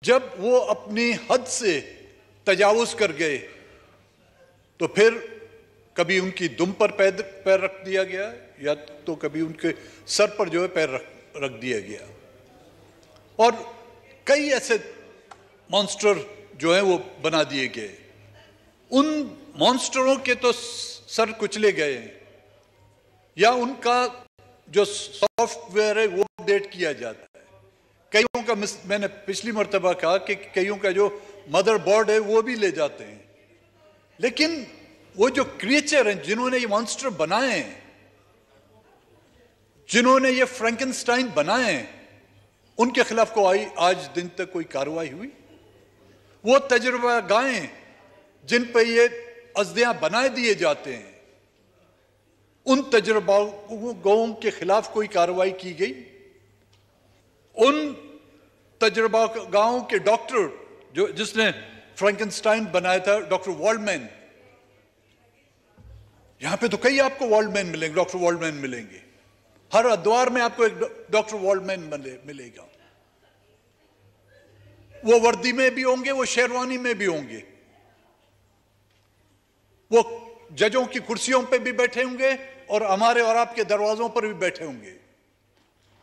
जब वो अपनी हद से तजावुज कर गए तो फिर कभी उनकी दुम पर पैर रख दिया गया या तो कभी उनके सर पर जो है पैर रख दिया गया। और कई ऐसे मॉन्स्टर जो है वो बना दिए गए। उन मॉन्स्टरों के तो सर कुचले गए या उनका जो सॉफ्टवेयर है वो अपडेट किया जाता है। कईयों का, मैंने पिछली मर्तबा कहा कि कईयों का जो मदरबोर्ड है वो भी ले जाते हैं, लेकिन वो जो क्रिएचर हैं जिन्होंने ये मॉन्स्टर बनाए हैं, जिन्होंने ये फ्रैंकेनस्टाइन बनाए हैं, उनके खिलाफ कोई आज दिन तक कोई कार्रवाई हुई? वो तजुर्बा गाएं जिन पे ये अज़दियां बनाए दिए जाते हैं, उन तजुर्बाओं के खिलाफ कोई कार्रवाई की गई? उन तजुर्बागाओं के डॉक्टर जिसने फ्रैंकेनस्टाइन बनाया था, डॉक्टर वॉल्डमैन, यहां पे तो कई आपको वॉल्डमैन मिलेंगे, डॉक्टर वॉल्डमैन मिलेंगे। हर अद्वार में आपको एक डॉक्टर वॉल्डमैन मिलेगा। वो वर्दी में भी होंगे, वो शेरवानी में भी होंगे, वो जजों की कुर्सियों पे भी बैठे होंगे और हमारे और आपके दरवाजों पर भी बैठे होंगे।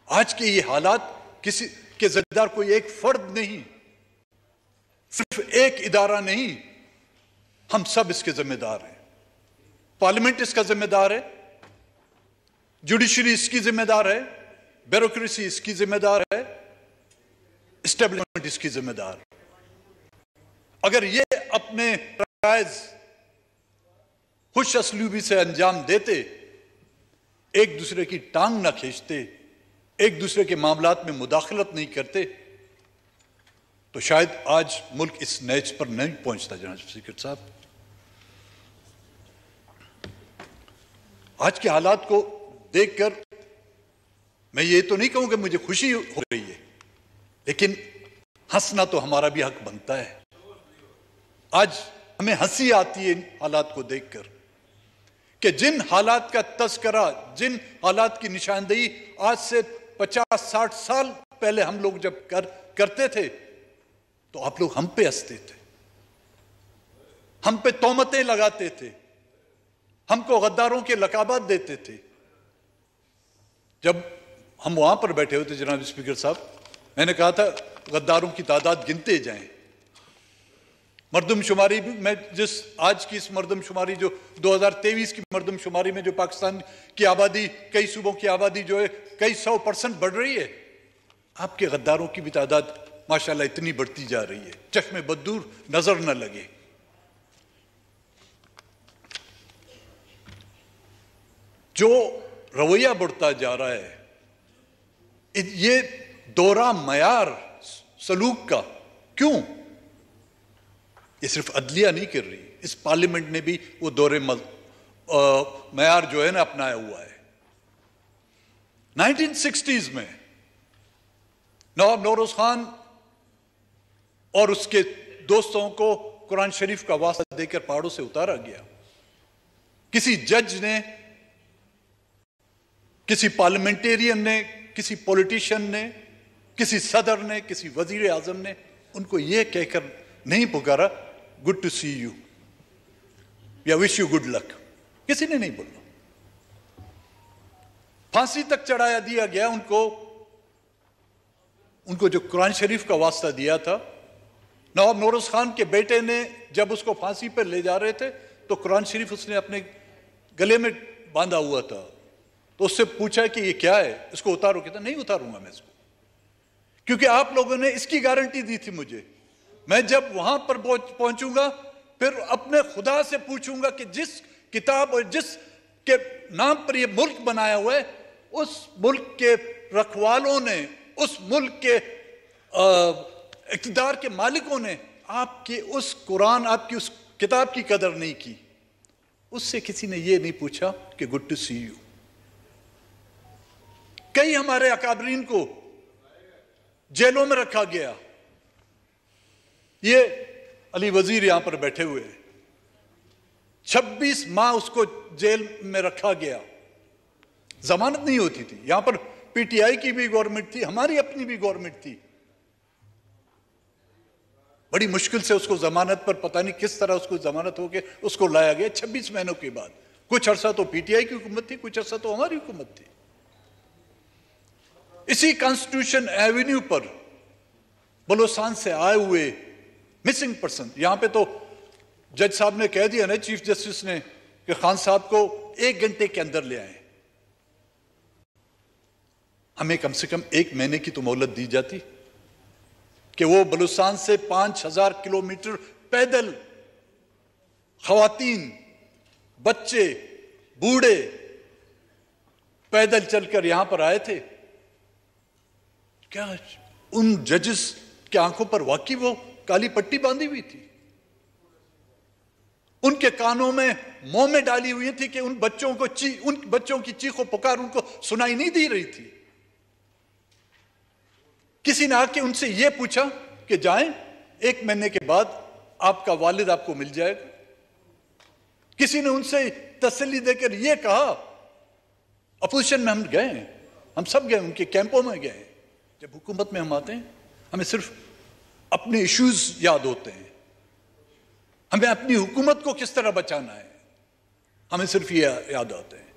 आज के ये हालात किसी के जिम्मेदार कोई एक फर्द नहीं, सिर्फ एक इदारा नहीं, हम सब इसके जिम्मेदार हैं। पार्लियामेंट इसका जिम्मेदार है, जुडिशरी इसकी जिम्मेदार है, ब्यूरोक्रेसी इसकी जिम्मेदार है, एस्टेब्लिशमेंट इसकी जिम्मेदार। अगर ये अपने राइज खुश असलूबी से अंजाम देते, एक दूसरे की टांग ना खींचते, एक दूसरे के मामलात में मुदाखलत नहीं करते, तो शायद आज मुल्क इस नैज पर नहीं पहुंचता। जनाब स्पीकर साहब, आज के हालात को देखकर मैं ये तो नहीं कहूंगा मुझे खुशी हो रही है, लेकिन हंसना तो हमारा भी हक बनता है। आज हमें हंसी आती है इन हालात को देखकर कि जिन हालात का तज़किरा, जिन हालात की निशानदेही आज से 50-60 साल पहले हम लोग जब करते थे, तो आप लोग हम पे हंसते थे, हम पे तोहमतें लगाते थे, हमको गद्दारों के लकाबात देते थे। जब हम वहां पर बैठे हुए थे जनाब स्पीकर साहब, मैंने कहा था गद्दारों की तादाद गिनते जाएं। मर्दमशुमारी भी, मैं जिस आज की इस मर्दमशुमारी जो 2023 की मर्दमशुमारी में जो पाकिस्तान की आबादी, कई सूबों की आबादी जो है कई 100% बढ़ रही है, आपके गद्दारों की भी तादाद माशाल्लाह इतनी बढ़ती जा रही है, चश्मे बदूर नजर न लगे। जो रवैया बढ़ता जा रहा है, ये दौरा मयार सलूक का, क्यों? ये सिर्फ अदलिया नहीं कर रही, इस पार्लियामेंट ने भी वो दौरे मयार जो है ना अपनाया हुआ है। 1960s में नवाब नौरोज खान और उसके दोस्तों को कुरान शरीफ का वास्ता देकर पहाड़ों से उतारा गया। किसी जज ने, किसी पार्लियामेंटेरियन ने, किसी पॉलिटिशियन ने, किसी सदर ने, किसी वजीर आजम ने उनको यह कहकर नहीं पुकारा गुड टू सी यू या विश यू गुड लक, किसी ने नहीं बोला। फांसी तक चढ़ाया दिया गया उनको जो कुरान शरीफ का वास्ता दिया था। नवाब नौरोज खान के बेटे ने जब उसको फांसी पर ले जा रहे थे तो कुरान शरीफ उसने अपने गले में बांधा हुआ था, तो उससे पूछा कि ये क्या है, इसको उतारो? कहता नहीं उतारूंगा मैं इसको, क्योंकि आप लोगों ने इसकी गारंटी दी थी मुझे। मैं जब वहां पर पहुंचूंगा फिर अपने खुदा से पूछूंगा कि जिस किताब और जिस के नाम पर यह मुल्क बनाया हुआ है, उस मुल्क के रखवालों ने, उस मुल्क के इक़्तिदार के मालिकों ने आपके उस कुरान, आपकी उस किताब की कदर नहीं की। उससे किसी ने यह नहीं पूछा कि गुड टू सी यू। कई हमारे अकाबरीन को जेलों में रखा गया। ये अली वजीर यहां पर बैठे हुए हैं, 26 माह उसको जेल में रखा गया, जमानत नहीं होती थी। यहां पर पीटीआई की भी गवर्नमेंट थी, हमारी अपनी भी गवर्नमेंट थी। बड़ी मुश्किल से उसको जमानत पर, पता नहीं किस तरह उसको जमानत होके उसको लाया गया 26 महीनों के बाद। कुछ अरसा तो पीटीआई की हुकूमत थी, कुछ अरसा तो हमारी हुकूमत थी। इसी कॉन्स्टिट्यूशन एवेन्यू पर बलूचिस्तान से आए हुए मिसिंग पर्सन, यहां पे तो जज साहब ने कह दिया ना, चीफ जस्टिस ने, कि खान साहब को 1 घंटे के अंदर ले आए। हमें कम से कम 1 महीने की तो मोहलत दी जाती कि वो बलूचिस्तान से 5000 किलोमीटर पैदल, खवातीन, बच्चे, बूढ़े पैदल चलकर यहां पर आए थे। क्या उन जजेस की आंखों पर वाकई वो काली पट्टी बांधी हुई थी? उनके कानों में मुंह में डाली हुई थी कि उन बच्चों की चीखों पुकार उनको सुनाई नहीं दी रही थी? किसी ने आके उनसे यह पूछा कि जाएं, 1 महीने के बाद आपका वालिद आपको मिल जाएगा? किसी ने उनसे तसल्ली देकर यह कहा? अपोजिशन में हम गए, हम सब गए, उनके कैंपों में गए। जब हुकूमत में हम आते हैं, हमें सिर्फ अपने इश्यूज याद होते हैं, हमें अपनी हुकूमत को किस तरह बचाना है, हमें सिर्फ ये याद आते हैं।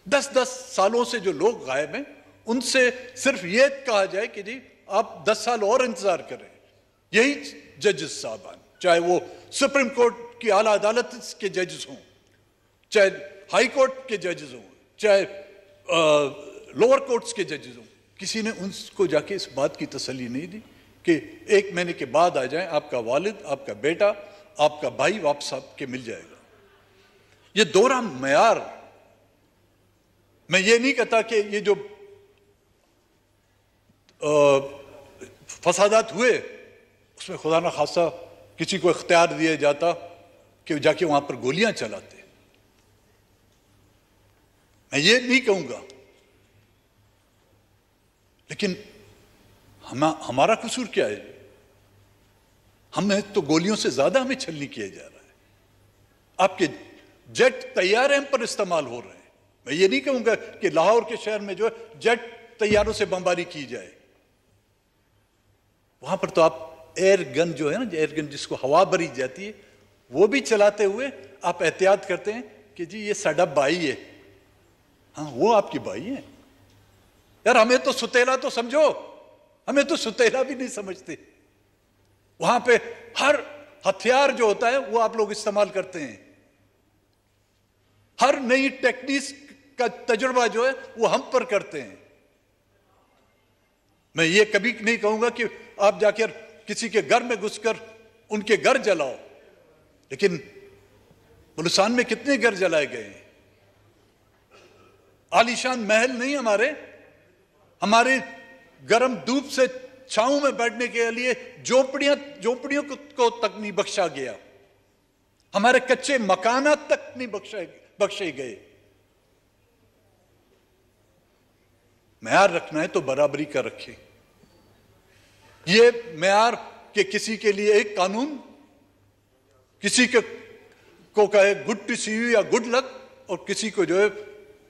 10-10 सालों से जो लोग गायब हैं, उनसे सिर्फ ये कहा जाए कि जी आप 10 साल और इंतजार करें। यही जजेस साहबान, चाहे वो सुप्रीम कोर्ट की आला अदालत के जजेस हों, चाहे हाई कोर्ट के जजेस हों, चाहे लोअर कोर्ट्स के जजेस हों, किसी ने उनको जाके इस बात की तसल्ली नहीं दी कि 1 महीने के बाद आ जाएं, आपका वालिद, आपका बेटा, आपका भाई वापस आपके मिल जाएगा। ये दोहरा मयार, मैं ये नहीं कहता कि ये जो फसादात हुए उसमें खुदा ना खासा किसी को इख्तियार दिया जाता कि जाके वहां पर गोलियां चलाते, मैं ये नहीं कहूंगा, लेकिन हमारा कसूर क्या है? हमें तो गोलियों से ज्यादा हमें छलनी किया जा रहा है। आपके जेट तैयारे हम पर इस्तेमाल हो रहे हैं। मैं ये नहीं कहूंगा कि लाहौर के शहर में जो है जेट तैयारों से बमबारी की जाए, वहां पर तो आप एयर गन जो है ना, एयर गन जिसको हवा भरी जाती है, वो भी चलाते हुए आप एहतियात करते हैं कि जी ये साडा भाई है। हाँ, वो आपकी भाई है यार, हमें तो सुतेला तो समझो, हमें तो सुतेला भी नहीं समझते। वहां पे हर हथियार जो होता है वो आप लोग इस्तेमाल करते हैं, हर नई टेक्निक का तजुर्बा जो है वो हम पर करते हैं। मैं ये कभी नहीं कहूंगा कि आप जाकर किसी के घर में घुसकर उनके घर जलाओ, लेकिन बलूचिस्तान में कितने घर जलाए गए हैं? आलीशान महल नहीं हमारे गर्म धूप से छांव में बैठने के लिए झोपड़ियों को तक नहीं बख्शा गया, हमारे कच्चे मकाना तक नहीं बख्शे गए। मैयार रखना है तो बराबरी का रखें। ये मैयार के किसी के लिए एक कानून, किसी को कहे गुड टू सी यू या गुड लक, और किसी को जो है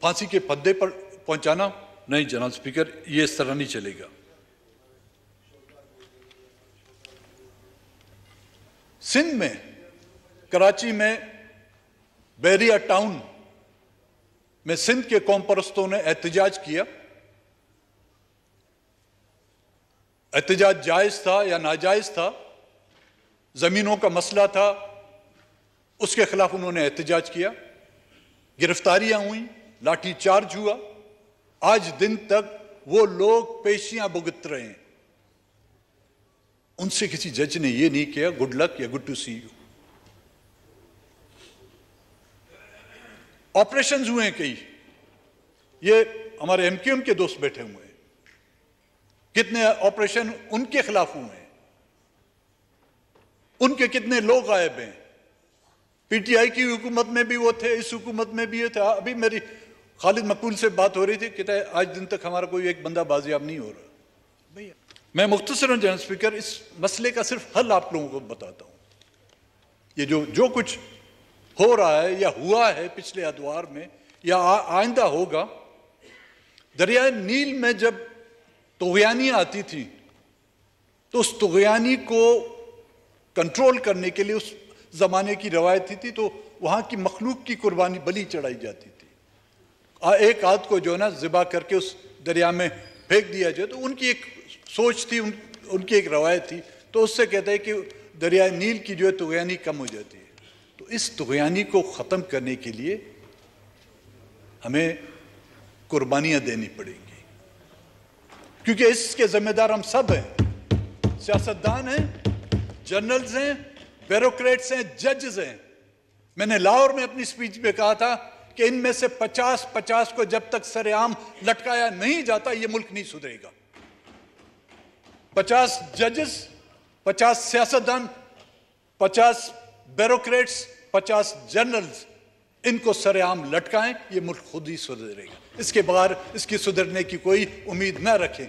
फांसी के फंदे पर पहुंचाना, नहीं जनाब स्पीकर, ये इस तरह नहीं चलेगा। सिंध में, कराची में, बैरिया टाउन में सिंध के कौम परस्तों ने एहतजाज किया। एहतजाज जायज था या नाजायज था, जमीनों का मसला था, उसके खिलाफ उन्होंने एहतजाज किया। गिरफ्तारियां हुई, लाठी चार्ज हुआ, आज दिन तक वो लोग पेशियां भुगत रहे हैं। उनसे किसी जज ने ये नहीं किया गुड लक या good to see you. Operations हुए हैं कई, ये हमारे एमक्यूएम के दोस्त बैठे हुए हैं, कितने ऑपरेशन उनके खिलाफ हुए हैं, उनके कितने लोग गायब हैं। पीटीआई की हुकूमत में भी वो थे, इस हुकूमत में भी ये थे। अभी मेरी खालिद मकबूल से बात हो रही थी, कहता है आज दिन तक हमारा कोई एक बंदा बाजियाब नहीं हो रहा। भैया मैं मुख्तसरन जनरल स्पीकर इस मसले का सिर्फ हल आप लोगों को बताता हूं। ये जो कुछ हो रहा है या हुआ है पिछले अदवार में या आइंदा होगा, दरिया नील में जब तुग़यानियां आती थी तो उस तुग़यानी को कंट्रोल करने के लिए उस जमाने की रवायत थी तो वहां की मखलूक की कुर्बानी बलि चढ़ाई जाती थी। एक आदत को जो ना ज़िबा करके उस दरिया में फेंक दिया जाए, तो उनकी एक सोच थी, उनकी एक रवायत थी। तो उससे कहते हैं कि दरिया नील की जो है तुग़यानी कम हो जाती है। तो इस तुग़यानी को ख़त्म करने के लिए हमें कुर्बानियां देनी पड़ेंगी, क्योंकि इसके जिम्मेदार हम सब हैं। सियासतदान हैं, जर्नल्स हैं, ब्यूरोक्रेट्स हैं, जजेस हैं। मैंने लाहौर में अपनी स्पीच में कहा था कि इनमें से 50-50 को जब तक सरेआम लटकाया नहीं जाता ये मुल्क नहीं सुधरेगा। 50 जजेस, 50 सियासतदान, 50 ब्यूरोक्रेट्स, 50 जर्नल्स, इनको सरेआम लटकाएं, ये मुल्क खुद ही सुधरेगा। इसके बाहर इसकी सुधरने की कोई उम्मीद न रखें।